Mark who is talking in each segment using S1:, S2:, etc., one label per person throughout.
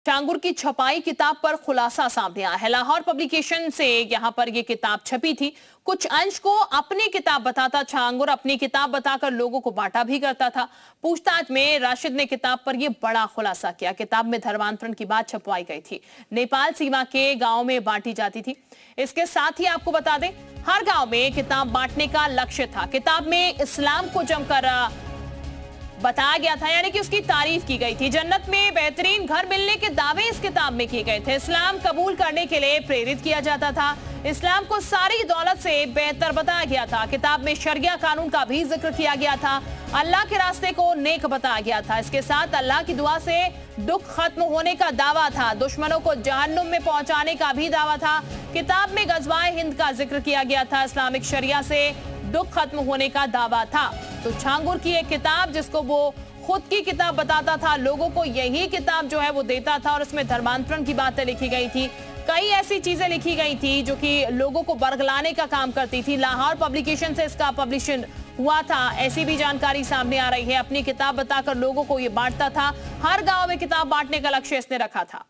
S1: छांगुर की छपाई किताब पर खुलासा सामने आया है। लाहौर पब्लिकेशन से यहां पर यह किताब छपी थी। कुछ अंश को अपनी किताब बताता छांगुर अपनी किताब बताकर लोगों को बांटा भी करता था। पूछताछ में राशिद ने किताब पर यह बड़ा खुलासा किया। किताब में धर्मांतरण की बात छपवाई गई थी। नेपाल सीमा के गांव में बांटी जाती थी। इसके साथ ही आपको बता दें, हर गांव में किताब बांटने का लक्ष्य था। किताब में इस्लाम को जमकर बताया गया था, यानी कि उसकी तारीफ की गई थी। जन्नत में बेहतरीन घर मिलने के दावे इस किताब में किए गए थे। इस्लाम कबूल करने के लिए प्रेरित किया जाता था। इस्लाम को सारी दौलत से बेहतर बताया गया था। किताब में शरिया कानून का भी जिक्र किया गया था। अल्लाह के रास्ते को नेक बताया गया था। इसके साथ अल्लाह की दुआ से दुख खत्म होने का दावा था। दुश्मनों को जहन्नुम में पहुंचाने का भी दावा था। किताब में गज़वाए हिंद का जिक्र किया गया था। इस्लामिक शरिया से दुख खत्म होने का दावा था। तो छांगुर की एक किताब, जिसको वो खुद की किताब बताता था, लोगों को यही किताब जो है वो देता था और उसमें धर्मांतरण की बातें लिखी गई थी। कई ऐसी चीजें लिखी गई थी जो कि लोगों को बरगलाने का काम करती थी। लाहौर पब्लिकेशन से इसका पब्लिशन हुआ था, ऐसी भी जानकारी सामने आ रही है। अपनी किताब बताकर लोगों को ये बांटता था। हर गांव में किताब बांटने का लक्ष्य इसने रखा था।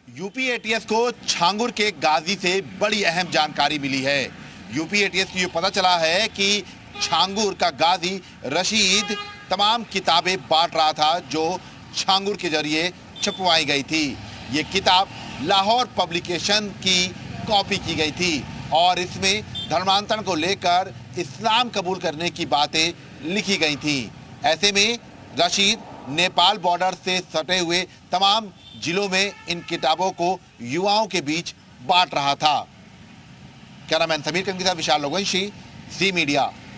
S2: यूपी एटीएस को छांगुर के गाजी से बड़ी अहम जानकारी मिली है। यूपी एटीएस को ये पता चला है कि छांगुर का गाजी रशीद तमाम किताबें बांट रहा था जो छांगुर के जरिए छपवाई गई थी। ये किताब लाहौर पब्लिकेशन की कॉपी की गई थी और इसमें धर्मांतरण को लेकर इस्लाम कबूल करने की बातें लिखी गई थी। ऐसे में रशीद नेपाल बॉर्डर से सटे हुए तमाम जिलों में इन किताबों को युवाओं के बीच बांट रहा था। कैमरामैन समीर कंग के साथ विशाल लोगवंशी, जी मीडिया।